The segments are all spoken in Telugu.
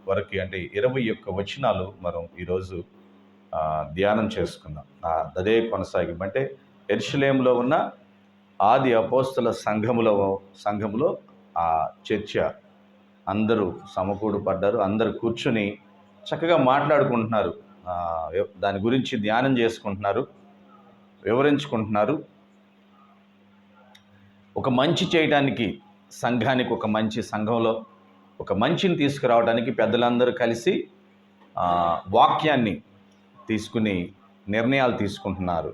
వరకు అంటే 21 వచనాలు మనం ఈరోజు ధ్యానం చేసుకుందాం. అదే కొనసాగింపు. అంటే యెరూషలేములో ఉన్న ఆది అపోస్తల సంఘములో ఆ చర్చ అందరూ సమకూడుపడ్డారు. అందరూ కూర్చుని చక్కగా మాట్లాడుకుంటున్నారు. దాని గురించి ధ్యానం చేసుకుంటున్నారు, వివరించుకుంటున్నారు. ఒక మంచి చేయడానికి సంఘానికి, ఒక మంచి సంఘంలో ఒక మంచిని తీసుకురావడానికి పెద్దలందరూ కలిసి వాక్యాన్ని తీసుకుని నిర్ణయాలు తీసుకుంటున్నారు.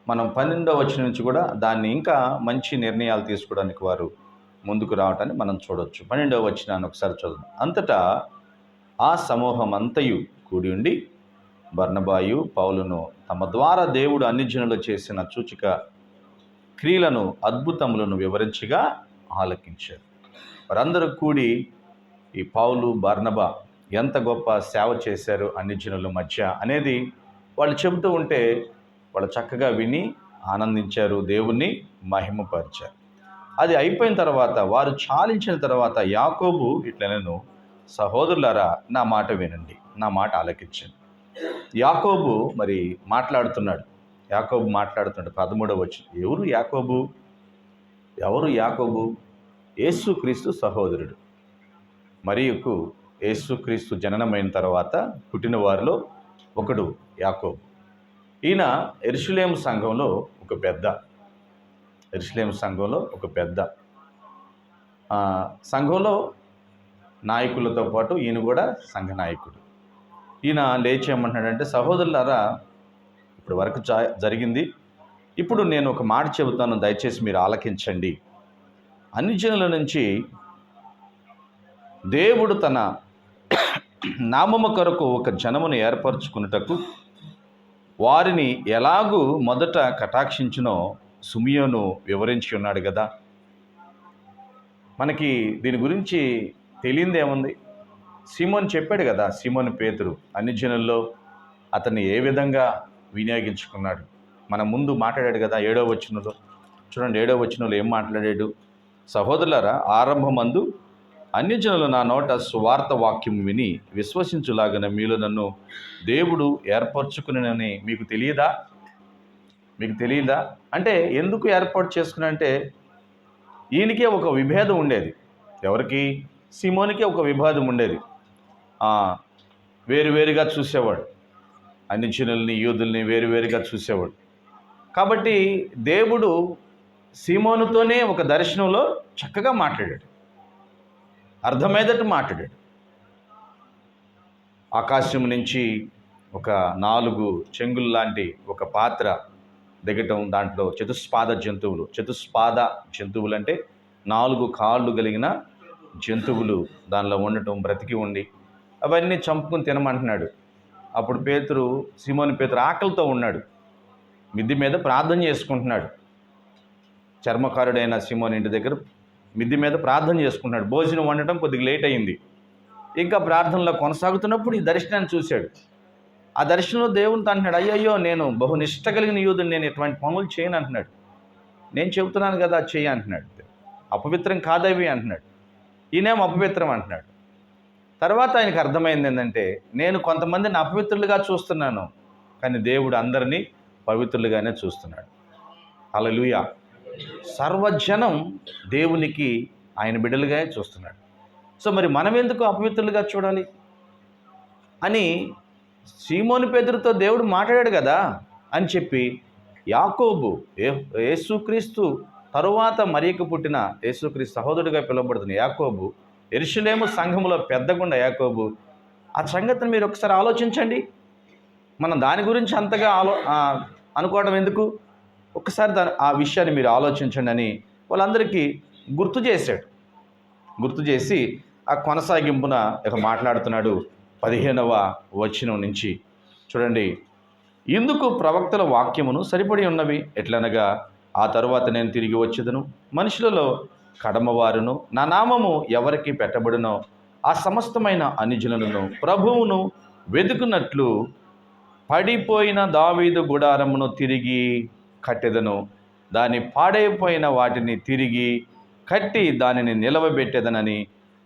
మనం 12వ వచనం నుంచి కూడా దాన్ని ఇంకా మంచి నిర్ణయాలు తీసుకోవడానికి వారు ముందుకు రావటాన్ని మనం చూడవచ్చు. 12వ వచనాన్ని ఒకసారి చదువు. అంతటా ఆ సమూహం అంతయు కూడి ఉండి బర్నబాయు పౌలును తమ ద్వారా దేవుడు అన్ని జనులు చేసిన సూచక క్రియలను అద్భుతములను వివరించగా ఆలకించారు. వారందరూ కూడి ఈ పౌలు బర్నబా ఎంత గొప్ప సేవ చేశారు అన్ని జనుల మధ్య అనేది వాళ్ళు చెబుతూ ఉంటే వాళ్ళు చక్కగా విని ఆనందించారు, దేవుణ్ణి మహిమపరిచారు. అది అయిపోయిన తర్వాత, వారు చాలించిన తర్వాత యాకోబు ఇట్లనెను, సహోదరులారా నా మాట వినండి, నా మాట ఆలకించండి. యాకోబు మరి మాట్లాడుతున్నాడు. 13వ వచనం. ఎవరు యాకోబు? యేసుక్రీస్తు సహోదరుడు. మరియుకు యేసుక్రీస్తు జననమైన తర్వాత పుట్టిన వారిలో ఒకడు యాకోబు. ఈయన యెరూషలేము సంఘంలో ఒక పెద్ద సంఘంలో నాయకులతో పాటు ఈయన కూడా సంఘ నాయకుడు. ఈయన లేచి ఏమంటున్నాడంటే, సహోదరులారా, ఇప్పుడు వరకు జరిగింది, ఇప్పుడు నేను ఒక మాట చెబుతాను, దయచేసి మీరు ఆలకించండి. అన్ని జనుల నుంచి దేవుడు తన నామము కొరకు ఒక జనమును ఏర్పరచుకున్నటకు వారిని ఎలాగూ మొదట కటాక్షించినో సిమియోను వివరించి ఉన్నాడు కదా. మనకి దీని గురించి తెలియందేముంది? సీమోను చెప్పాడు కదా. సీమోను పేతురు అన్ని జనుల్లో అతన్ని ఏ విధంగా వినియోగించుకున్నాడు మన ముందు మాట్లాడాడు కదా. 7వ వచనంలో చూడండి. 7వ వచనంలో ఏం మాట్లాడాడు? సహోదరులారా, ఆరంభమందు అన్యజనులు నా నోట సువార్త వాక్యం విని విశ్వసించులాగన మీలో నన్ను దేవుడు ఏర్పరచుకునని మీకు తెలియదా? అంటే ఎందుకు ఏర్పాటు చేసుకునంటే, ఈయనకే ఒక విభేదం ఉండేది. ఎవరికి? సీమోనికే ఒక విభేదం ఉండేది. వేరువేరుగా చూసేవాడు. అన్ని జనుల్ని, యూదుల్ని వేరువేరుగా చూసేవాడు. కాబట్టి దేవుడు సీమోనుతోనే ఒక దర్శనంలో చక్కగా మాట్లాడాడు, అర్థమయ్యేటట్టు మాట్లాడాడు. ఆకాశం నుంచి ఒక 4 చెంగులు లాంటి ఒక పాత్ర దిగటం, దాంట్లో చతుస్పాద జంతువులు అంటే 4 కాళ్ళు కలిగిన జంతువులు దానిలో ఉండటం, బ్రతికి ఉండి అవన్నీ చంపుకుని తినమంటున్నాడు. అప్పుడు సీమోను పేతురు ఆకలితో ఉన్నాడు, మిద్ది మీద ప్రార్థన చేసుకుంటున్నాడు. చర్మకారుడైన సీమోను ఇంటి దగ్గర మిద్ది మీద ప్రార్థన చేసుకుంటున్నాడు. భోజనం వండటం కొద్దిగా లేట్ అయింది. ఇంకా ప్రార్థనలో కొనసాగుతున్నప్పుడు ఈ దర్శనాన్ని చూశాడు. ఆ దర్శనంలో దేవునితో అంటున్నాడు, అయ్యయ్యో, నేను బహునిష్ట కలిగిన యూదుని, నేను ఎటువంటి పనులు చేయను అంటున్నాడు. నేను చెబుతున్నాను కదా చెయ్యి అంటున్నాడు. అపవిత్రం కాదవి అంటున్నాడు. ఈయనేమో అపవిత్రం అంటున్నాడు. తర్వాత ఆయనకు అర్థమైంది ఏంటంటే, నేను కొంతమందిని అపవిత్రులుగా చూస్తున్నాను, కానీ దేవుడు అందరినీ పవిత్రులుగానే చూస్తున్నాడు. హల్లెలూయా. సర్వజనం దేవునికి ఆయన బిడ్డలుగా చూస్తున్నాడు. సో మరి మనం ఎందుకు అపవిత్రులుగా చూడాలి అని సీమోను పేతురుతో దేవుడు మాట్లాడాడు కదా అని చెప్పి యాకోబు, యేసుక్రీస్తు తరువాత మరియకు పుట్టిన యేసుక్రీస్తు సహోదరుడిగా పిలువబడుతున్న యాకోబు, యెరూషలేము సంఘములో పెద్దగుండ యాకోబు, ఆ సంగతిని మీరు ఒకసారి ఆలోచించండి. మనం దాని గురించి అంతగా అనుకోవడం ఎందుకు? ఒక్కసారి ఆ విషయాన్ని మీరు ఆలోచించండి అని వాళ్ళందరికీ గుర్తు చేసి ఆ కొనసాగింపున ఇక మాట్లాడుతున్నాడు. 15వ వచనం నుంచి చూడండి. ఇందుకు ప్రవక్తల వాక్యమును సరిపడి ఉన్నవి ఎట్లనగా, ఆ తరువాత నేను తిరిగి వచ్చేదను, మనుషులలో కడమవారును నా నామము ఎవరికి పెట్టబడునో ఆ సమస్తమైన అన్యజనులను ప్రభువును వెతుకున్నట్లు పడిపోయిన దావీదు గుడారమును తిరిగి కట్టెదను, దాని పాడైపోయిన వాటిని తిరిగి కట్టి దానిని నిలవబెట్టేదనని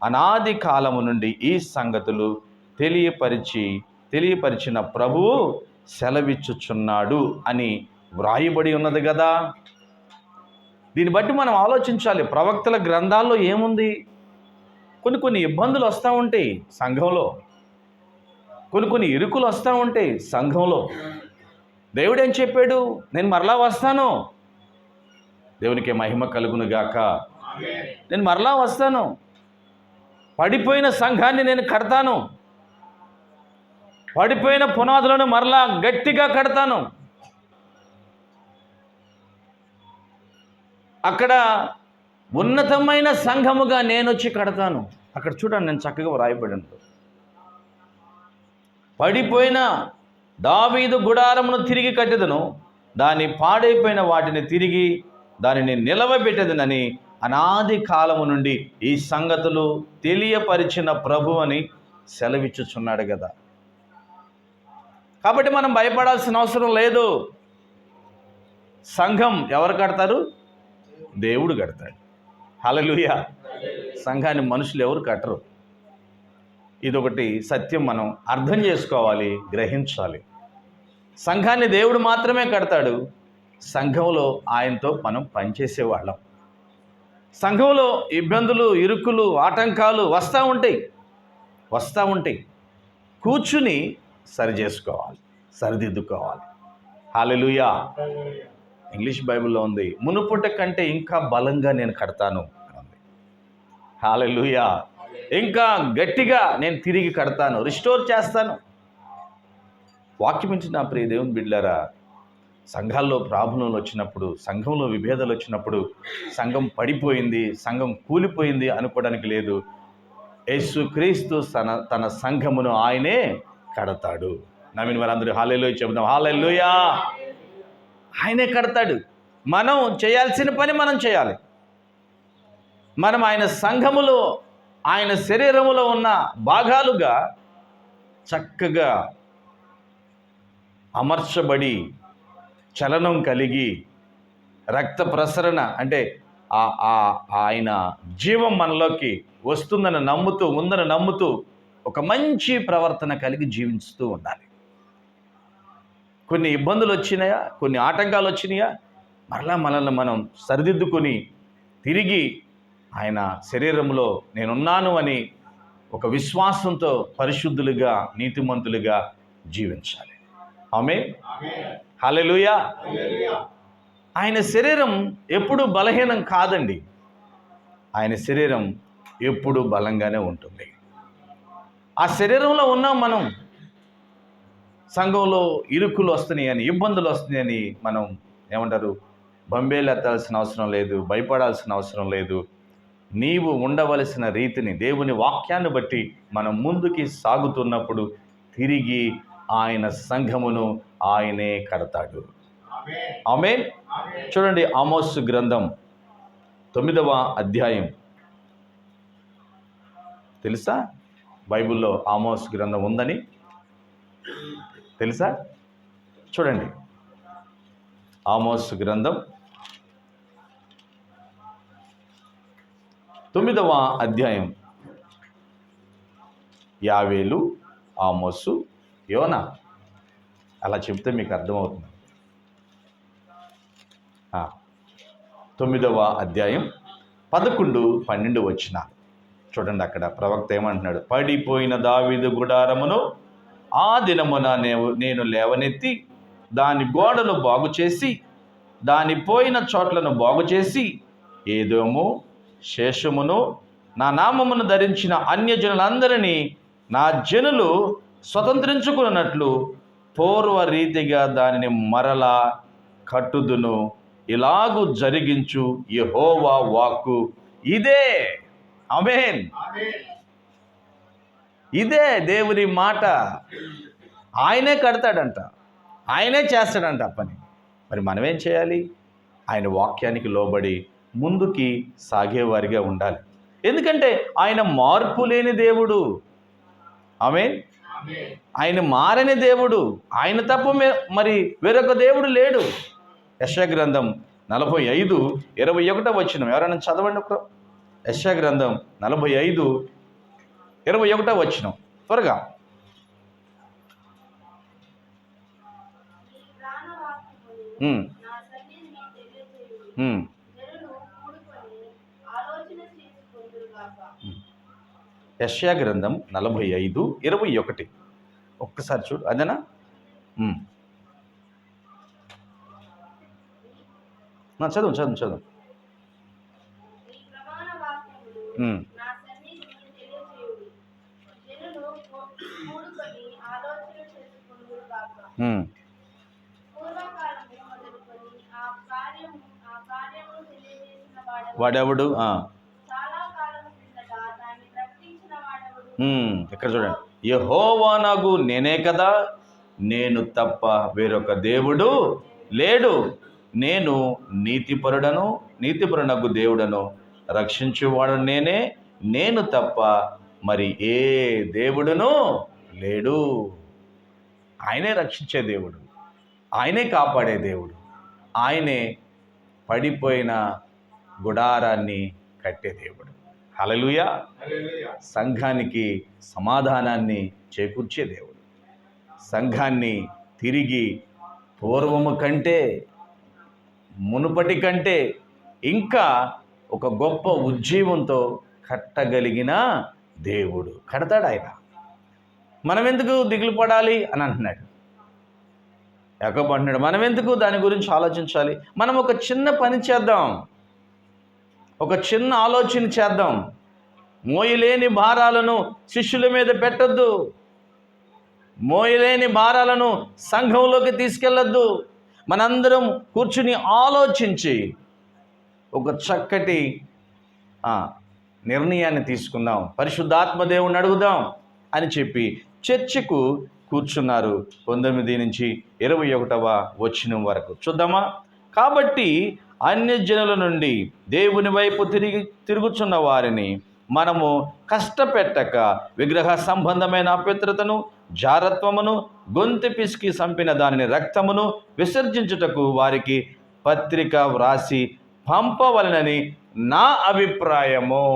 అనాది కాలము నుండి ఈ సంగతులు తెలియపరిచిన ప్రభువు సెలవిచ్చుచున్నాడు అని వ్రాయబడి ఉన్నది కదా. దీన్ని బట్టి మనం ఆలోచించాలి, ప్రవక్తల గ్రంథాల్లో ఏముంది? కొన్ని ఇబ్బందులు వస్తూ ఉంటాయి సంఘంలో, కొన్ని ఇరుకులు వస్తూ ఉంటాయి సంఘంలో. దేవుడు ఏం చెప్పాడు? నేను మరలా వస్తాను. దేవునికి మహిమ కలుగును గాక. నేను మరలా వస్తాను, పడిపోయిన సంఘాన్ని నేను కడతాను, పడిపోయిన పునాదులను మరలా గట్టిగా కడతాను. అక్కడ ఉన్నతమైన సంఘముగా నేను వచ్చి కడతాను. అక్కడ చూడండి, నేను చక్కగా వ్రాయబడినట్టు, పడిపోయిన దావీదు గుడారమును తిరిగి కట్టెదను, దాని పాడైపోయిన వాటిని తిరిగి దానిని నిలవబెట్టెదనని అనాది కాలము నుండి ఈ సంగతులు తెలియపరిచిన ప్రభు అని సెలవిచ్చుచున్నాడు కదా. కాబట్టి మనం భయపడాల్సిన అవసరం లేదు. సంఘం ఎవరు కడతారు? దేవుడు కడతాడు. హల్లెలూయా. సంఘాన్ని మనుషులు ఎవరు కట్టరు. ఇదొకటి సత్యం, మనం అర్థం చేసుకోవాలి, గ్రహించాలి. సంఘాన్ని దేవుడు మాత్రమే కడతాడు. సంఘంలో ఆయనతో మనం పనిచేసేవాళ్ళం. సంఘంలో ఇబ్బందులు, ఇరుకులు, ఆటంకాలు వస్తూ ఉంటాయి. కూర్చుని సరి చేసుకోవాలి, సరిదిద్దుకోవాలి. హల్లెలూయా. ఇంగ్లీష్ బైబిల్లో ఉంది, మునుపుట కంటే ఇంకా బలంగా నేను కడతాను అని ఉంది. హల్లెలూయా. ఇంకా గట్టిగా నేను తిరిగి కడతాను, రిస్టోర్ చేస్తాను. వాక్యం ఇచ్చిన ప్రియ దేవుని బిడ్డలారా, సంఘాల్లో ప్రాబ్లంలు వచ్చినప్పుడు, సంఘంలో విభేదాలు వచ్చినప్పుడు, సంఘం పడిపోయింది, సంఘం కూలిపోయింది అనుకోవడానికి లేదు. యేసుక్రీస్తు తన సంఘమును ఆయనే కడతాడు. నమ్మిన వారందరూ హల్లెలూయా చెబుదాం. హల్లెలూయా. ఆయనే కడతాడు. మనం చేయాల్సిన పని మనం చేయాలి. మనం ఆయన సంఘములో, ఆయన శరీరములో ఉన్న భాగాలుగా చక్కగా అమర్చబడి, చలనం కలిగి, రక్త ప్రసరణ అంటే ఆయన జీవం మనలోకి వస్తుందని నమ్ముతూ, ఉందని నమ్ముతూ ఒక మంచి ప్రవర్తన కలిగి జీవిస్తూ ఉండాలి. కొన్ని ఇబ్బందులు వచ్చినాయా, కొన్ని ఆటంకాలు వచ్చినాయా, మరలా మనల్ని మనం సరిదిద్దుకొని తిరిగి ఆయన శరీరంలో నేనున్నాను అని ఒక విశ్వాసంతో పరిశుద్ధులుగా, నీతిమంతులుగా జీవించాలి. ఆమేన్. హల్లెలూయా. ఆయన శరీరం ఎప్పుడు బలహీనం కాదండి. ఆయన శరీరం ఎప్పుడు బలంగానే ఉంటుంది. ఆ శరీరంలో ఉన్నాం మనం. సంఘంలో ఇరుకులు వస్తున్నాయని, ఇబ్బందులు వస్తున్నాయని మనం ఏమంటారు, బంబేలు ఎత్తాల్సిన అవసరం లేదు, భయపడాల్సిన అవసరం లేదు. నీవు ఉండవలసిన రీతిని, దేవుని వాక్యాన్ని బట్టి మనం ముందుకి సాగుతున్నప్పుడు తిరిగి ఆయన సంఘమును ఆయనే కడతాడు. ఆమేన్. చూడండి, ఆమోసు గ్రంథం 9వ అధ్యాయం. తెలుసా బైబిల్లో ఆమోసు గ్రంథం ఉందని? తెలుసా? చూడండి, ఆమోసు గ్రంథం 9వ అధ్యాయం. యావేలు, ఆమోసు, యోనా, అలా చెప్తే మీకు అర్థమవుతుంది. 9వ అధ్యాయం 11, 12 వచనాలు చూడండి. అక్కడ ప్రవక్త ఏమంటున్నాడు? పడిపోయిన దావీదు గుడారమును ఆ దినమున నేను లేవనెత్తి దాని గోడలు బాగు చేసి, దాని పోయిన చోట్లను బాగు చేసి, ఏదోము, శేషమును, నా నామమును ధరించిన అన్యజనులందరినీ నా జనులు స్వతంత్రించుకున్నట్లు పూర్వ రీతిగా దానిని మరలా కట్టుదును. ఇలాగు జరిగించు యెహోవా వాక్కు ఇదే. ఆమేన్. ఇదే దేవుని మాట. ఆయనే కడతాడంట, ఆయనే చేస్తాడంట పని. మరి మనమేం చేయాలి? ఆయన వాక్యానికి లోబడి ముందుకి సాగేవారిగా ఉండాలి. ఎందుకంటే ఆయన మార్పు లేని దేవుడు. ఆమేన్. ఆయన మారని దేవుడు. ఆయన తప్ప మరి వేరొక దేవుడు లేడు. యెషయా గ్రంథం 45, 21 వచనం ఎవరైనా చదవండి. యెషయా గ్రంథం 45, 21వ వచనం త్వరగా. యెషయా గ్రంథం 45:21. ఒక్కసారి చూడు, అదేనా? చదువు చదువు చదువు. వాడెవడు? ఇక్కడ చూడండి, యెహోవానగు నేనే కదా, నేను తప్ప వేరొక దేవుడు లేడు, నేను నీతిపరునగు దేవుడను, రక్షించువాడు నేనే, నేను తప్ప మరి ఏ దేవుడును లేడు. ఆయనే రక్షించే దేవుడు, ఆయనే కాపాడే దేవుడు, ఆయనే పడిపోయిన గుడారాన్ని కట్టే దేవుడు. హల్లెలూయా. సంఘానికి సమాధానాన్ని చేకూర్చే దేవుడు, సంఘాన్ని తిరిగి పూర్వము కంటే మునుపటి కంటే ఇంకా ఒక గొప్ప ఉజ్జీవంతో కట్టగలిగిన దేవుడు. కడతాడు ఆయన. మనం ఎందుకు దిగులు పడాలి అని అంటున్నాడు యాకోబు. అంటున్నాడు మనం ఎందుకు దాని గురించి ఆలోచించాలి, మనం ఒక చిన్న పని చేద్దాం, ఒక చిన్న ఆలోచన చేద్దాం. మోయలేని భారాలను శిష్యుల మీద పెట్టొద్దు, మోయలేని భారాలను సంఘంలోకి తీసుకెళ్ళొద్దు. మనందరం కూర్చుని ఆలోచించి ఒక చక్కటి నిర్ణయాన్ని తీసుకుందాం, పరిశుద్ధాత్మ దేవుణ్ణి అడుగుదాం అని చెప్పి చర్చకు కూర్చున్నారు. 19 నుంచి 21వ వచనం వరకు చూద్దామా. కాబట్టి అన్యజనుల నుండి దేవుని వైపు తిరుగుచున్న వారిని మనము కష్టపెట్టక విగ్రహ సంబంధమైన అపవిత్రతను, జారత్వమును, గొంతు పిసికి సంపిన దానిని రక్తమును విసర్జించుటకు వారికి పత్రిక వ్రాసి పంపవలనని నా అభిప్రాయము.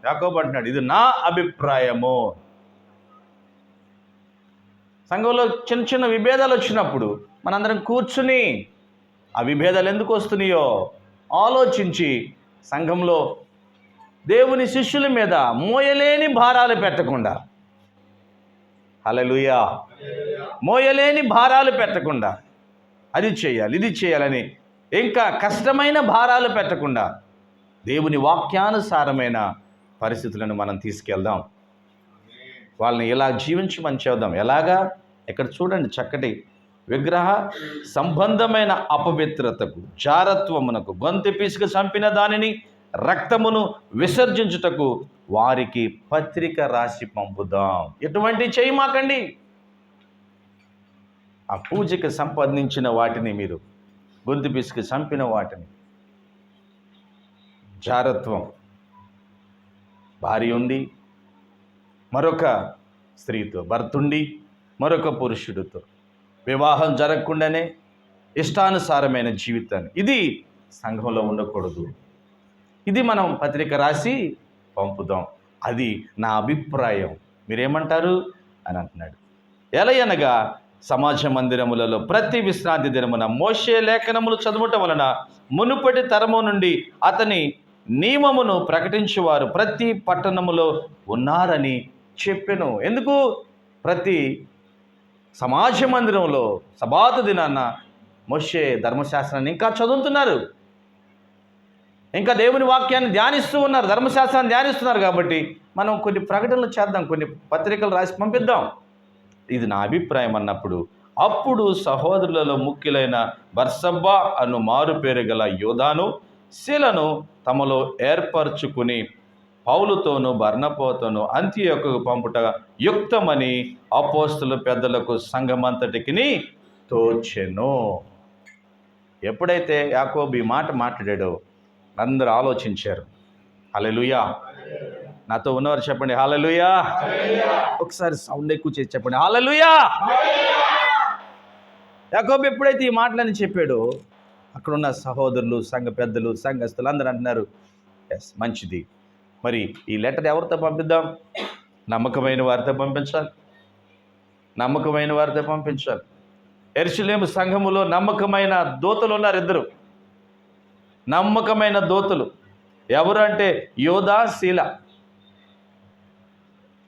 యాకోబు అంటున్నాడు, ఇది నా అభిప్రాయము. సంఘంలో చిన్న చిన్న విభేదాలు వచ్చినప్పుడు మనందరం కూర్చుని ఆ విభేదాలు ఎందుకు వస్తున్నాయో ఆలోచించి సంఘంలో దేవుని శిష్యుల మీద మోయలేని భారాలు పెట్టకుండా, హల్లెలూయా, మోయలేని భారాలు పెట్టకుండా అది చేయాలి ఇది చేయాలని ఇంకా కష్టమైన భారాలు పెట్టకుండా దేవుని వాక్యానుసారమైన పరిస్థితులను మనం తీసుకెళ్దాం. వాళ్ళని ఇలా జీవించమని చేద్దాం. ఎలాగా? ఇక్కడ చూడండి, చక్కటి విగ్రహ సంబంధమైన అపవిత్రతకు, జారత్వమునకు, గొంతు పిసికి చంపిన దానిని, రక్తమును విసర్జించుటకు వారికి పత్రిక రాసి పంపుదాం. ఎటువంటి చేయమాకండి. ఆ పూజకి సంపాదించిన వాటిని మీరు, గొంతు పిసికి చంపిన వాటిని, జారత్వం, భార్య ఉండి మరొక స్త్రీతో, భర్త ఉండి మరొక పురుషుడితో వివాహం జరగకుండానే ఇష్టానుసారమైన జీవితాన్ని, ఇది సంఘంలో ఉండకూడదు. ఇది మనం పత్రిక రాసి పంపుదాం. అది నా అభిప్రాయం, మీరేమంటారు అని అంటున్నాడు. ఎలయనగా సమాజ మందిరములలో ప్రతి విశ్రాంతి దినమున మోషే లేఖనములు చదువుట వలన మునుపటి తరము నుండి అతని నియమమును ప్రకటించేవారు ప్రతి పట్టణములో ఉన్నారని చెప్పెను. ఎందుకు? ప్రతి సమాజ మందిరంలో సబాతు దినాన్న మోషే ధర్మశాస్త్రాన్ని ఇంకా చదువుతున్నారు, ఇంకా దేవుని వాక్యాన్ని ధ్యానిస్తూ ఉన్నారు, ధర్మశాస్త్రాన్ని ధ్యానిస్తున్నారు. కాబట్టి మనం కొన్ని ప్రకటనలు చేద్దాం, కొన్ని పత్రికలు రాసి పంపిద్దాం. ఇది నా అభిప్రాయం అన్నప్పుడు అప్పుడు సహోదరులలో ముఖ్యులైన బర్సబ్బా అను మారు పేరు గల యోధాను, శీలను తమలో ఏర్పరచుకుని పౌలుతోనూ బర్నబాతోనూ అంతియోకుకు పంపుట యుక్తమని అపోస్తల పెద్దలకు సంఘమంతటికి తోచెను. ఎప్పుడైతే యాకోబు ఈ మాట మాట్లాడాడో అందరూ ఆలోచించారు. హల్లెలూయా. నాతో ఉన్నవారు చెప్పండి హల్లెలూయా. ఒకసారి సౌండ్ ఎక్కువ చేసి చెప్పండి హల్లెలూయా. యాకోబు ఎప్పుడైతే ఈ మాటలని చెప్పాడో అక్కడున్న సహోదరులు, సంఘ పెద్దలు, సంఘస్థులు అందరూ అంటున్నారు, ఎస్ మంచిది, మరి ఈ లెటర్ ఎవరితో పంపిద్దాం? నమ్మకమైన వారితో పంపించాలి. నమ్మకమైన వారితో పంపించాలి. యెరూషలేము సంఘములో నమ్మకమైన దూతలు ఉన్నారు, ఇద్దరు నమ్మకమైన దూతలు. ఎవరు అంటే యోధా, శీల.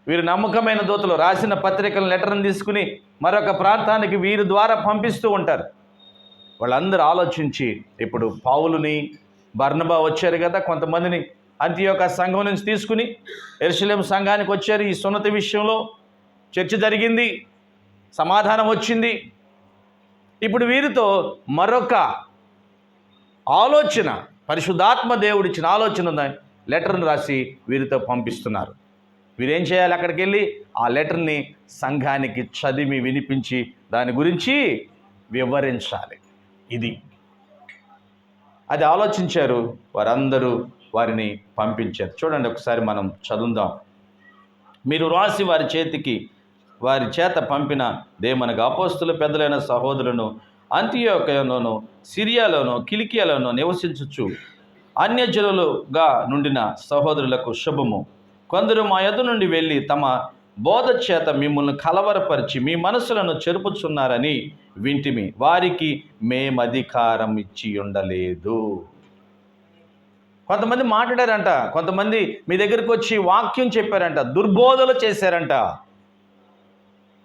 వీరు నమ్మకమైన దూతలు. రాసిన పత్రికల లెటర్ని తీసుకుని మరొక ప్రాంతానికి వీరి ద్వారా పంపిస్తూ ఉంటారు. వాళ్ళందరూ ఆలోచించి ఇప్పుడు పౌలుని, బర్నబా వచ్చారు కదా, కొంతమందిని అంతియోక సంఘం నుంచి తీసుకుని యెరూషలేము సంఘానికి వచ్చారు. ఈ సున్నతి విషయంలో చర్చ జరిగింది, సమాధానం వచ్చింది. ఇప్పుడు వీరితో మరొక ఆలోచన, పరిశుద్ధాత్మ దేవుడిచ్చిన ఆలోచన లెటర్ను రాసి వీరితో పంపిస్తున్నారు. వీరేం చేయాలి? అక్కడికి వెళ్ళి ఆ లెటర్ని సంఘానికి చదివి వినిపించి దాని గురించి వివరించాలి. అది ఆలోచించారు. వారందరూ వారిని పంపించారు. చూడండి, ఒకసారి మనం చదువుదాం. మీరు రాసి వారి చేత పంపిన దేమనగా అపోస్తుల పెద్దలైన సహోదరులను అంతియోకయలోను, సిరియాలోను, కిలికియాలోను నివసించుచు అన్యజనులుగా నుండిన సహోదరులకు శుభము. కొందరు మా యొద్ద నుండి వెళ్ళి తమ బోధ చేత మిమ్మల్ని కలవరపరిచి మీ మనసులను చెరుపుచున్నారని వింటిమి. వారికి మేమధికారం ఇచ్చి ఉండలేదు. కొంతమంది మాట్లాడారంట, కొంతమంది మీ దగ్గరికి వచ్చి వాక్యం చెప్పారంట, దుర్బోధలు చేశారంట.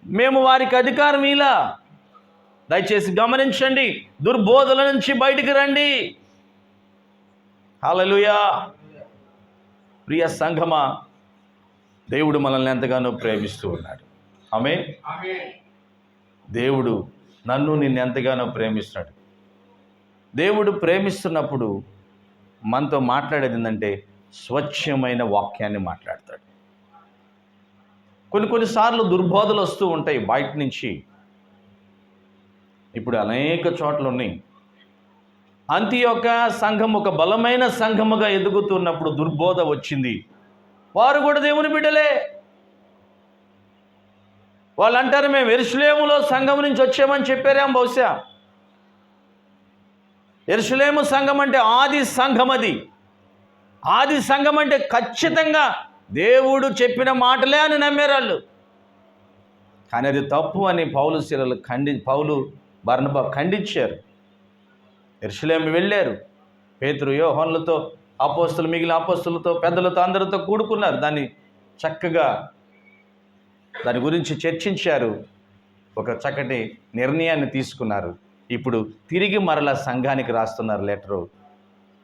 మేము వారికి అధికారం ఇలా. దయచేసి గమనించండి, దుర్బోధల నుంచి బయటికి రండి. హల్లెలూయా. ప్రియ సంఘమా, దేవుడు మనల్ని ఎంతగానో ప్రేమిస్తూ ఉన్నాడు. ఆమేన్. దేవుడు నిన్ను ఎంతగానో ప్రేమిస్తున్నాడు. దేవుడు ప్రేమిస్తున్నప్పుడు మనతో మాట్లాడేది ఏంటంటే స్వచ్ఛమైన వాక్యాన్ని మాట్లాడతాడు. కొన్నిసార్లు దుర్బోధలు వస్తూ ఉంటాయి బయట నుంచి. ఇప్పుడు అనేక చోట్ల ఉన్నాయి. అంతియోక సంఘం ఒక బలమైన సంఘముగా ఎదుగుతున్నప్పుడు దుర్బోధ వచ్చింది. వారు కూడా దేవుని బిడ్డలే. వాళ్ళు అంటారు, మేము యెరూషలేములో సంఘం నుంచి వచ్చామని చెప్పారేం బహుశా. యెరూషలేము సంఘం అంటే ఆది సంఘం. ఆది సంఘం అంటే ఖచ్చితంగా దేవుడు చెప్పిన మాటలే అని నమ్మేరాళ్ళు. కానీ అది తప్పు అని పౌలు బర్నబా ఖండించారు. యెరూషలేము వెళ్ళారు. పేతురు, యోహానులతో, మిగిలిన అపోస్తులతో, పెద్దలతో అందరితో కూడుకున్నారు. దాని గురించి చర్చించారు. ఒక చక్కటి నిర్ణయాన్ని తీసుకున్నారు. ఇప్పుడు తిరిగి మరలా సంఘానికి రాస్తున్నారు లెటరు.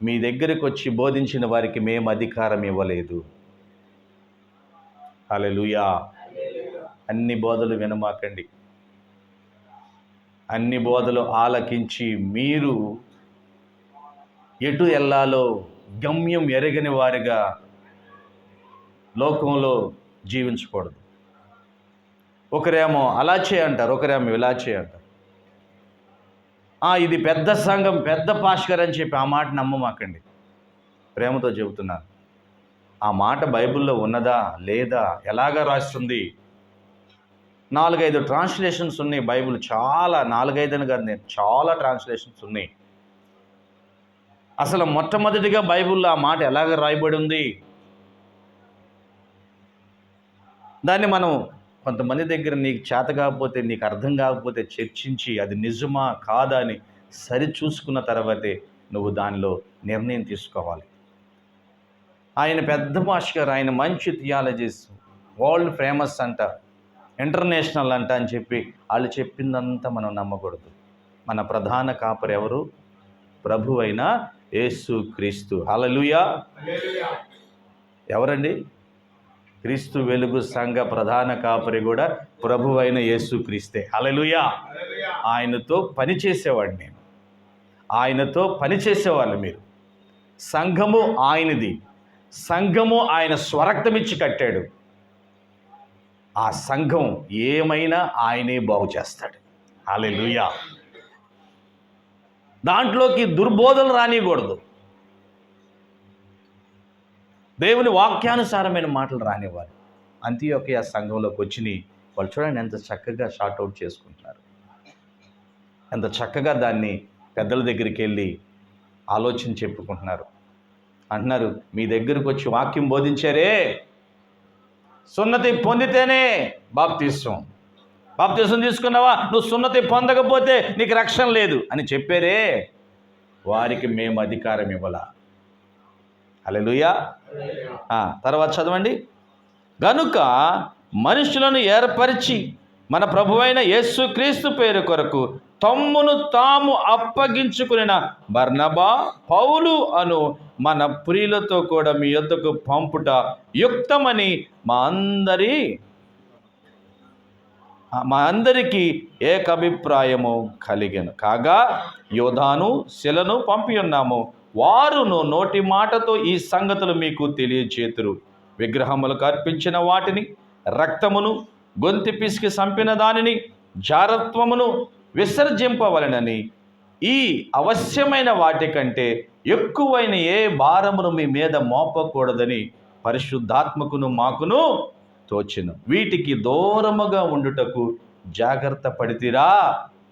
మీ దగ్గరికి వచ్చి బోధించిన వారికి మేము అధికారం ఇవ్వలేదు. హల్లెలూయా. అన్ని బోధలు వినమాకండి. అన్ని బోధలు ఆలకించి మీరు ఎటు వెళ్ళాలో గమ్యం ఎరగని వారిగా లోకంలో జీవించకూడదు. ఒకరేమో అలా చేయంటారు, ఒకరేమో ఇలా చేయంటారు. ఇది పెద్ద సంఘం, పెద్ద పాస్టర్ అని చెప్పి ఆ మాట నమ్మమాకండి. ప్రేమతో చెబుతున్నాను. ఆ మాట బైబిల్లో ఉన్నదా లేదా, ఎలాగా రాస్తుంది? 4-5 ట్రాన్స్లేషన్స్ ఉన్నాయి బైబిల్. చాలా 4-5 అని కాదు, చాలా ట్రాన్స్లేషన్స్ ఉన్నాయి. అసలు మొట్టమొదటిగా బైబిల్లో ఆ మాట ఎలాగ రాయబడి ఉంది? దాన్ని మనం కొంతమంది దగ్గర నీకు చేత కాకపోతే, నీకు అర్థం కాకపోతే చర్చించి అది నిజమా కాదా అని సరి చూసుకున్న తర్వాతే నువ్వు దానిలో నిర్ణయం తీసుకోవాలి. ఆయన పెద్ద భాషగారు, ఆయన మంచి థియాలజిస్ట్, వరల్డ్ ఫేమస్ అంట, ఇంటర్నేషనల్ అంట అని చెప్పి వాళ్ళు చెప్పిందంతా మనం నమ్మకూడదు. మన ప్రధాన కాపరి ఎవరు? ప్రభు అయిన యేసు క్రీస్తు. హల్లెలూయా. ఎవరండి? క్రీస్తు వెలుగు సంఘ ప్రధాన కాపరి కూడా ప్రభు అయిన యేసు క్రీస్తే. హల్లెలూయా. ఆయనతో పనిచేసేవాడు నేను, ఆయనతో పనిచేసేవాళ్ళు మీరు. సంఘము ఆయనది. సంఘము ఆయన స్వరక్తమిచ్చి కట్టాడు. ఆ సంఘం ఏమైనా ఆయనే బాగు చేస్తాడు. హల్లెలూయా. దాంట్లోకి దుర్బోధలు రానియకూడదు. దేవుని వాక్యానుసారమైన మాటలు రానివ్వాలి. అంతియోకియ సంఘంలోకి వచ్చినాయి వాళ్ళు. చూడండి ఎంత చక్కగా షార్ట్అవుట్ చేసుకుంటున్నారు, ఎంత చక్కగా దాన్ని పెద్దల దగ్గరికి వెళ్ళి ఆలోచన చెప్పుకుంటున్నారు. అంటున్నారు, మీ దగ్గరకు వచ్చి వాక్యం బోధించారే, సున్నతి పొందితేనే బాప్తిస్వం. బాప్తిస్వం తీసుకున్నావా, నువ్వు సున్నతి పొందకపోతే నీకు రక్షణ లేదు అని చెప్పారే, వారికి మేము అధికారం ఇవ్వాల. హల్లెలూయా. తర్వాత చదవండి. గనుక మనుషులను ఏర్పరిచి మన ప్రభువైన యేసుక్రీస్తు పేరు కొరకు తమ్మును తాము అప్పగించుకున్న బర్నబా, పౌలు అను మన ప్రియులతో కూడా మీ యొద్దకు పంపుట యుక్తమని మా అందరికీ ఏకాభిప్రాయము కలిగెను. కాగా యోధాను శిలను పంపి ఉన్నాము. వారును నోటి మాటతో ఈ సంగతులు మీకు తెలియచేతురు. విగ్రహములకు అర్పించిన వాటిని, రక్తమును, గొంతు పిసికి చంపిన దానిని, జారత్వమును విసర్జింపవలెనని, ఈ అవశ్యమైన వాటి కంటే ఎక్కువైన ఏ భారమును మీ మీద మోపకూడదని పరిశుద్ధాత్మకును మాకును తోచెను. వీటికి దూరముగా ఉండుటకు జాగ్రత్త పడితిరా,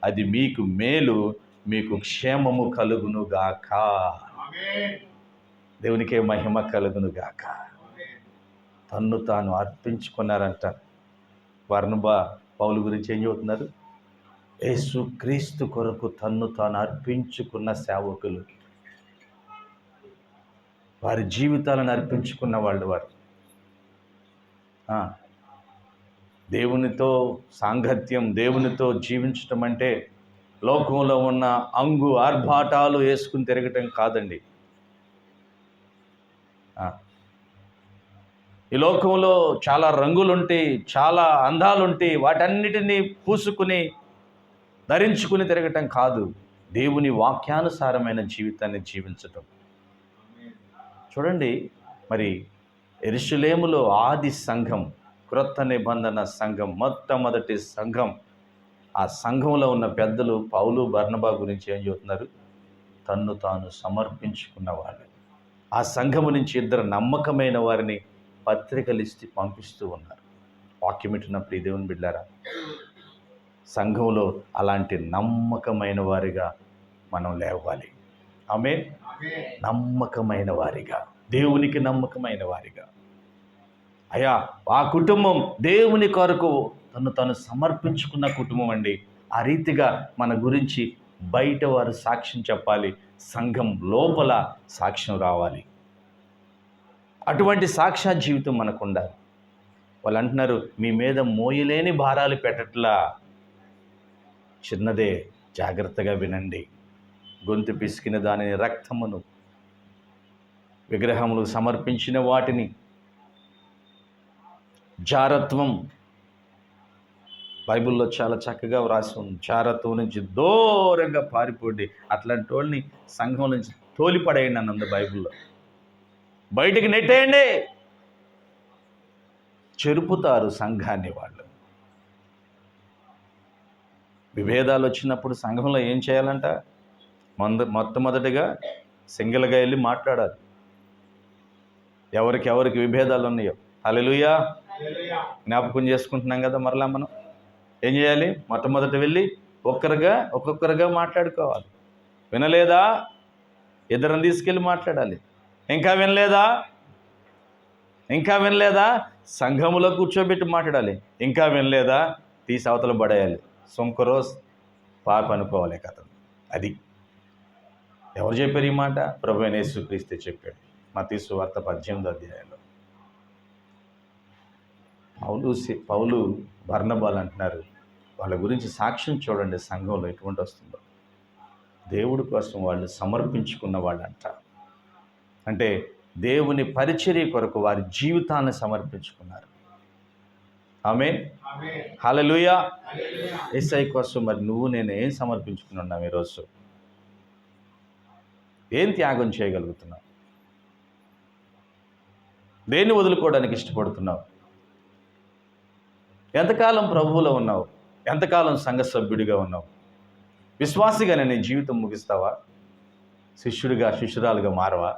అది మీకు మేలు, మీకు క్షేమము కలుగునుగాక. దేవునికే మహిమ కలుగునుగాక. తన్ను తాను అర్పించుకున్నారంట. బర్నబా, పౌలు గురించి ఏం చెబుతున్నారు? యేసుక్రీస్తు కొరకు తన్ను తాను అర్పించుకున్న సేవకులు, వారి జీవితాలను అర్పించుకున్న వాళ్ళు. వారు దేవునితో సాంగత్యం, దేవునితో జీవించటం అంటే లోకంలో ఉన్న అంగు ఆర్భాటాలు వేసుకుని తిరగటం కాదండి. ఈ లోకంలో చాలా రంగులుంటాయి, చాలా అందాలుంటాయి, వాటన్నిటినీ పూసుకుని ధరించుకుని తిరగటం కాదు. దేవుని వాక్యానుసారమైన జీవితాన్ని జీవించటం. చూడండి, మరి యెరూషలేములో ఆది సంఘం, క్రొత్త నిబంధన సంఘం, మొట్టమొదటి సంఘం, ఆ సంఘంలో ఉన్న పెద్దలు పౌలు, బర్నబా గురించి ఏం చెబుతున్నారు? తన్ను తాను సమర్పించుకున్న వాళ్ళు. ఆ సంఘము నుంచి ఇద్దరు నమ్మకమైన వారిని పత్రికలు ఇచ్చి పంపిస్తూ ఉన్నారు. వాక్యం వింటున్నప్పుడు ఈ దేవుని బిడ్డలారా, సంఘంలో అలాంటి నమ్మకమైన వారిగా మనం లేవాలి. ఆమేన్. నమ్మకమైన వారిగా, దేవునికి నమ్మకమైన వారిగా. అయ్యా, ఆ కుటుంబం దేవుని కొరకు తను సమర్పించుకున్న కుటుంబం అండి. ఆ రీతిగా మన గురించి బయట వారు సాక్ష్యం చెప్పాలి, సంఘం లోపల సాక్ష్యం రావాలి. అటువంటి సాక్ష్య జీవితం మనకు ఉండాలి. వాళ్ళు అంటున్నారు, మీ మీద మోయలేని భారాలు పెట్టట్లా, చిన్నదే, జాగ్రత్తగా వినండి. గొంతు పిసికిన దానిని, రక్తమును, విగ్రహములు సమర్పించిన వాటిని, జారత్వం, బైబిల్లో చాలా చక్కగా వ్రాసి ఉంది. జారత్వం నుంచి దూరంగా పారిపోండి, అట్లాంటి వాళ్ళని సంఘం నుంచి తోలిపడేయండి అన్నది బైబిల్లో. బయటికి నెట్టేయండి. చెరుపుతారు సంఘాన్ని వాళ్ళు. విభేదాలు వచ్చినప్పుడు సంఘంలో ఏం చేయాలంట? మొట్టమొదటిగా సింగిల్గా వెళ్ళి మాట్లాడాలి, ఎవరికి విభేదాలు ఉన్నాయో. హల్లెలూయా. జ్ఞాపకం చేసుకుంటున్నాం కదా. మరలా మనం ఏం చేయాలి? మొట్టమొదటి వెళ్ళి ఒక్కొక్కరుగా మాట్లాడుకోవాలి. వినలేదా? ఇద్దరిని తీసుకెళ్ళి మాట్లాడాలి. ఇంకా వినలేదా? సంఘములో కూర్చోబెట్టి మాట్లాడాలి. ఇంకా వినలేదా? తీసి అవతల పడేయాలి. సొంకరోస్ పాప అనుకోవాలి కథ. అది ఎవరు చెప్పారు ఈ మాట? ప్రభువైన యేసుక్రీస్తే చెప్పాడు. మత్తయి సువార్త 18వ అధ్యాయంలో. పౌలు బర్నబాలు అంటున్నారు, వాళ్ళ గురించి సాక్ష్యం చూడండి, సంఘంలో ఎటువంటి వస్తుందో. దేవుడి కోసం వాళ్ళు సమర్పించుకున్న వాళ్ళంట. అంటే దేవుని పరిచర్య కొరకు వారి జీవితాన్ని సమర్పించుకున్నారు. ఆమేన్. హల్లెలూయా. యేసయ్య కోసం మరి నువ్వు నేను ఏం సమర్పించుకుని ఉన్నావు? ఈరోజు ఏం త్యాగం చేయగలుగుతున్నావు? దేన్ని వదులుకోవడానికి ఇష్టపడుతున్నావు? ఎంతకాలం ప్రభువులో ఉన్నావు? ఎంతకాలం సంఘ సభ్యుడిగా ఉన్నావు? విశ్వాసిగానే నీ జీవితం ముగిస్తావా? శిష్యురాలుగా మారవా?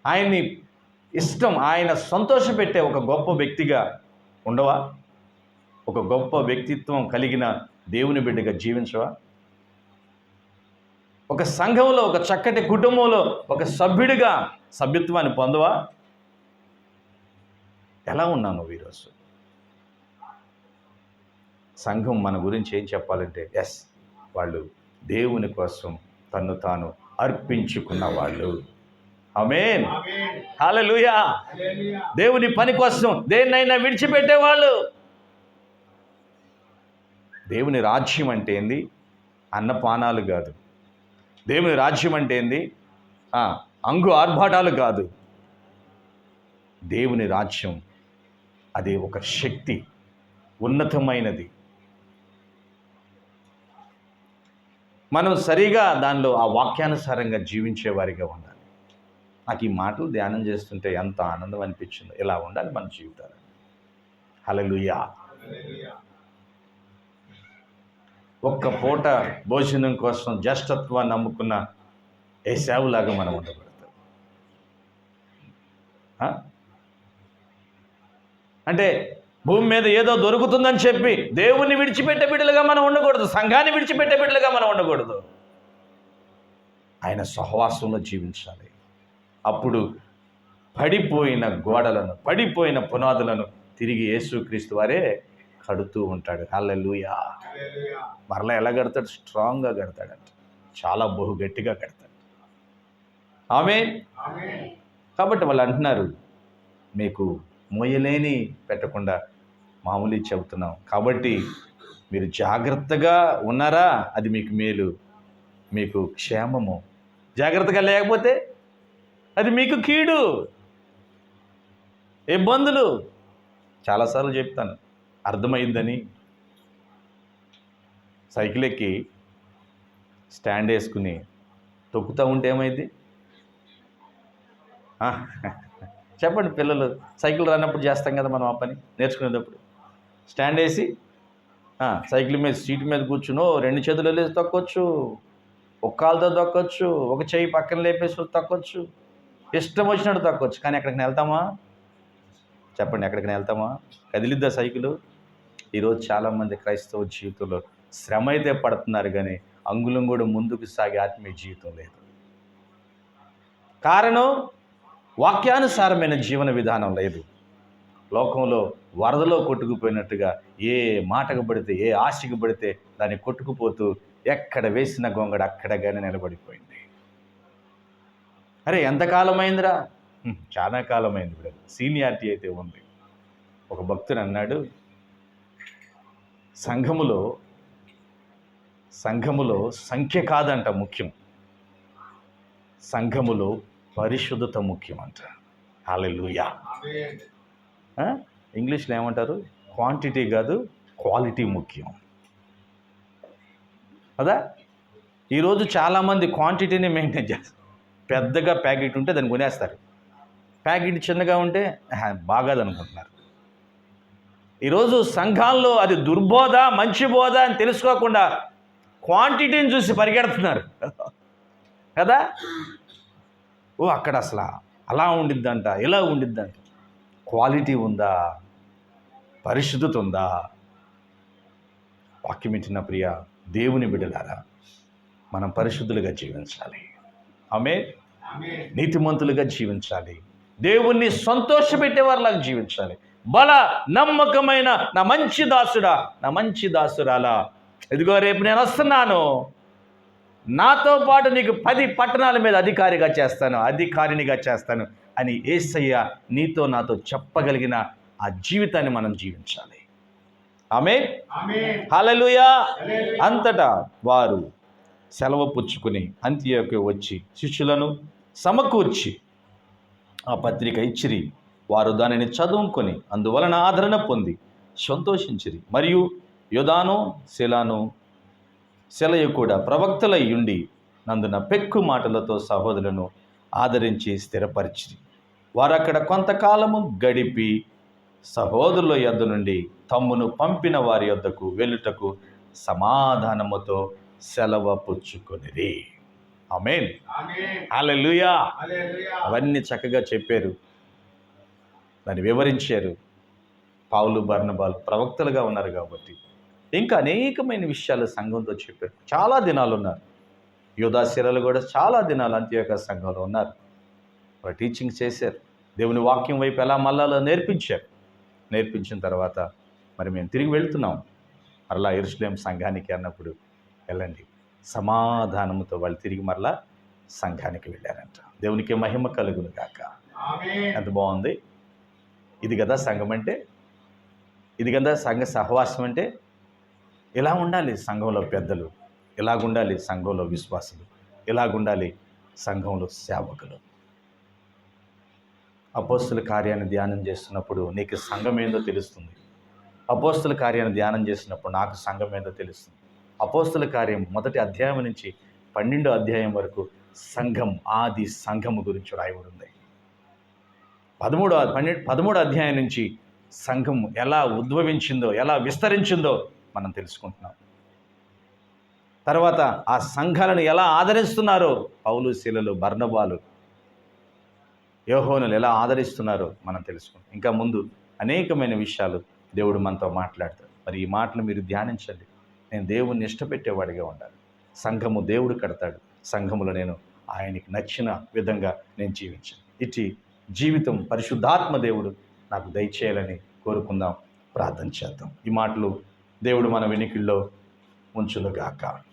ఆయన్ని ఇష్టం, ఆయన సంతోషపెట్టే ఒక గొప్ప వ్యక్తిగా ఉండవా? ఒక గొప్ప వ్యక్తిత్వం కలిగిన దేవుని బిడ్డగా జీవించవా? ఒక సంఘంలో, ఒక చక్కటి కుటుంబంలో ఒక సభ్యుడిగా సభ్యత్వాన్ని పొందవా? ఎలా ఉన్నావు నువ్వు ఈరోజు? సంఘం మన గురించి ఏం చెప్పాలంటే, ఎస్, వాళ్ళు దేవుని కోసం తన్ను తాను అర్పించుకున్న వాళ్ళు. ఆమేన్, హల్లెలూయా. దేవుని పని కోసం దేన్నైనా విడిచిపెట్టేవాళ్ళు. దేవుని రాజ్యం అంటే ఏంది? అన్నపానాలు కాదు. దేవుని రాజ్యం అంటే ఏంది? అంగు ఆర్భాటాలు కాదు. దేవుని రాజ్యం అది ఒక శక్తి, ఉన్నతమైనది. మనం సరిగా దానిలో ఆ వాక్యానుసారంగా జీవించేవారిగా ఉండాలి. నాకు ఈ మాటలు ధ్యానం చేస్తుంటే ఎంత ఆనందం అనిపించిందో. ఇలా ఉండాలి మన జీవితాలు. హల్లెలూయా. ఒక్క పూట భోజనం కోసం జ్యేష్ఠత్వాన్ని నమ్ముకున్న ఏశావులాగా మనం ఉండకూడదు. అంటే భూమి మీద ఏదో దొరుకుతుందని చెప్పి దేవుణ్ణి విడిచిపెట్టే బిడ్డలుగా మనం ఉండకూడదు. సంఘాన్ని విడిచిపెట్టే బిడ్డలుగా మనం ఉండకూడదు. ఆయన సహవాసంలో జీవించాలి. అప్పుడు పడిపోయిన గోడలను, పడిపోయిన పునాదులను తిరిగి యేసుక్రీస్తు వారే కడుతూ ఉంటాడు. హల్లెలూయా. మరలా ఎలా కడతాడు? స్ట్రాంగ్గా కడతాడంట. చాలా బహు గట్టిగా కడతాడు. ఆమేన్. కాబట్టి వాళ్ళు అంటున్నారు, మీకు మోయలేని పెట్టకుండా మామూలు చెబుతున్నాం. కాబట్టి మీరు జాగ్రత్తగా ఉన్నారా? అది మీకు మేలు, మీకు క్షేమము. జాగ్రత్తగా లేకపోతే అది మీకు కీడు, ఇబ్బందులు. చాలాసార్లు చెప్తాను, అర్థమైందని. సైకిల్ ఎక్కి స్టాండ్ వేసుకుని తొక్కుతూ ఉంటే ఏమైంది? చెప్పండి పిల్లలు, సైకిల్ రానప్పుడు చేస్తాం కదా మనం ఆ పని నేర్చుకునేటప్పుడు. స్టాండ్ వేసి సైకిల్ మీద సీటు మీద కూర్చునో 2 చేతులు వేసి తొక్కొచ్చు, ఒక కాలుతో తొక్కొచ్చు, ఒక చెయ్యి పక్కన లేపేసి తొక్కొచ్చు, ఇష్టం వచ్చినట్టు తొక్కొచ్చు. కానీ ఎక్కడికి వెళ్తామా? చెప్పండి, ఎక్కడికి వెళ్తామా? కదిలిద్దా సైకిలు? ఈరోజు చాలామంది క్రైస్తవ జీవితంలో శ్రమ అయితే పడుతున్నారు, కానీ అంగుళం కూడా ముందుకు సాగే ఆత్మీయ జీవితం లేదు. కారణం వాక్యానుసారమైన జీవన విధానం లేదు. లోకంలో వరదలో కొట్టుకుపోయినట్టుగా ఏ మాటకు పడితే, ఏ ఆశకు పడితే దాన్ని కొట్టుకుపోతూ ఎక్కడ వేసిన గొంగడ అక్కడగానే నిలబడిపోయింది. అరే ఎంతకాలమైందిరా? చాలా కాలమైంది. ఇప్పుడు సీనియారిటీ అయితే ఉంది. ఒక భక్తుడు అన్నాడు, సంఘములో సంఖ్య కాదంట ముఖ్యం, సంఘములో పరిశుద్ధత ముఖ్యం అంట. హల్లెలూయా. ఇంగ్లీష్లో ఏమంటారు? క్వాంటిటీ కాదు, క్వాలిటీ ముఖ్యం కదా. ఈరోజు చాలామంది క్వాంటిటీని మెయింటైన్ చేస్తారు. పెద్దగా ప్యాకెట్ ఉంటే దాన్ని కొనేస్తారు, ప్యాకెట్ చిన్నగా ఉంటే బాగాదనుకుంటున్నారు. ఈరోజు సంఘాల్లో అది దుర్బోధ, మంచి బోధ అని తెలుసుకోకుండా క్వాంటిటీని చూసి పరిగెడుతున్నారు కదా. అక్కడ అసలు అలా ఉండిద్దంట, ఇలా ఉండిద్దంట. క్వాలిటీ ఉందా? పరిశుద్ధత ఉందా? వాక్యం ఇచ్చిన ప్రియ దేవుని బిడ్డలారా, మనం పరిశుద్ధులుగా జీవించాలి. ఆమేన్. నీతిమంతులుగా జీవించాలి. దేవుణ్ణి సంతోషపెట్టేవారిలాగా జీవించాలి. బల నమ్మకమైన నా మంచి దాసుడా, నా మంచి దాసురాలా, ఇదిగో రేపు నేను వస్తున్నాను, నాతో పాటు నీకు 10 పట్టణాల మీద అధికారినిగా చేస్తాను అని యేసయ్య నీతో నాతో చెప్పగలిగిన ఆ జీవితాన్ని మనం జీవించాలి. ఆమేన్, హల్లెలూయా. అంతటా వారు సెలవు పుచ్చుకుని అంతియోకు వచ్చి శిష్యులను సమకూర్చి ఆ పత్రిక ఇచ్చిరి. వారు దానిని చదువుకొని అందువలన ఆదరణ పొంది సంతోషించిరి. మరియు యోదాను శెలయు కూడా ప్రవక్తలై ఉండి నందున పెక్కు మాటలతో సహోదరులను ఆదరించి స్థిరపరిచిరి. వారు అక్కడ కొంతకాలము గడిపి సహోదరుల యొద్ద నుండి తమ్మును పంపిన వారి యొద్దకు వెళ్ళుటకు సమాధానముతో సెలవు పుచ్చుకొనిరి. ఆమేన్, హల్లెలూయా. అవన్నీ చక్కగా చెప్పారు, దాన్ని వివరించారు. పౌలు బర్నబాలు ప్రవక్తలుగా ఉన్నారు కాబట్టి ఇంకా అనేకమైన విషయాలు సంఘంతో చెప్పారు. చాలా దినాలు ఉన్నారు. యూదాశీలలు కూడా చాలా దినాలు అంత్యోక సంఘంలో ఉన్నారు. వారు టీచింగ్ చేశారు. దేవుని వాక్యం వైపు ఎలా మళ్ళాలో నేర్పించారు. నేర్పించిన తర్వాత మరి మేము తిరిగి వెళ్తున్నాం. మరలా యెరూషలేం సంఘానికి అన్నప్పుడు వెళ్ళండి, సమాధానంతో వాళ్ళు తిరిగి మరలా సంఘానికి వెళ్ళారంట. దేవునికి మహిమ కలుగును గాక. ఎంత బాగుంది! ఇది కదా సంఘం అంటే, ఇది కదా సంఘ సహవాసం అంటే. ఇలా ఉండాలి సంఘంలో పెద్దలు, ఇలాగుండాలి సంఘంలో విశ్వాసులు, ఇలాగుండాలి సంఘంలో సేవకులు. అపోస్తుల కార్యాన్ని ధ్యానం చేస్తున్నప్పుడు నీకు సంఘం ఏందో తెలుస్తుంది. అపోస్తుల కార్యాన్ని ధ్యానం చేసినప్పుడు నాకు సంఘం ఏందో తెలుస్తుంది. అపోస్తుల కార్యం 1వ అధ్యాయం నుంచి 12వ అధ్యాయం వరకు సంఘం, ఆది సంఘము గురించి రాయబడి ఉంది. 13వ అధ్యాయం నుంచి సంఘం ఎలా ఉద్భవించిందో, ఎలా విస్తరించిందో మనం తెలుసుకుంటున్నాం. తర్వాత ఆ సంఘాలను ఎలా ఆదరిస్తున్నారో పౌలు, శీలలు, బర్నబాలు, యోహోనులు ఎలా ఆదరిస్తున్నారో మనం తెలుసుకుంటాం. ఇంకా ముందు అనేకమైన విషయాలు దేవుడు మనతో మాట్లాడతాడు. మరి ఈ మాటలు మీరు ధ్యానించండి. నేను దేవుణ్ణి ఇష్టపెట్టేవాడిగా ఉండాలి. సంఘము దేవుడు కడతాడు, సంఘములో నేను ఆయనకి నచ్చిన విధంగా నేను జీవించాను. ఇటు జీవితం పరిశుద్ధాత్మ దేవుడు నాకు దయచేయాలని కోరుకుందాం, ప్రార్థన చేద్దాం. ఈ మాటలు దేవుడు మన వెనుకల్లో ఉంచునుగాక.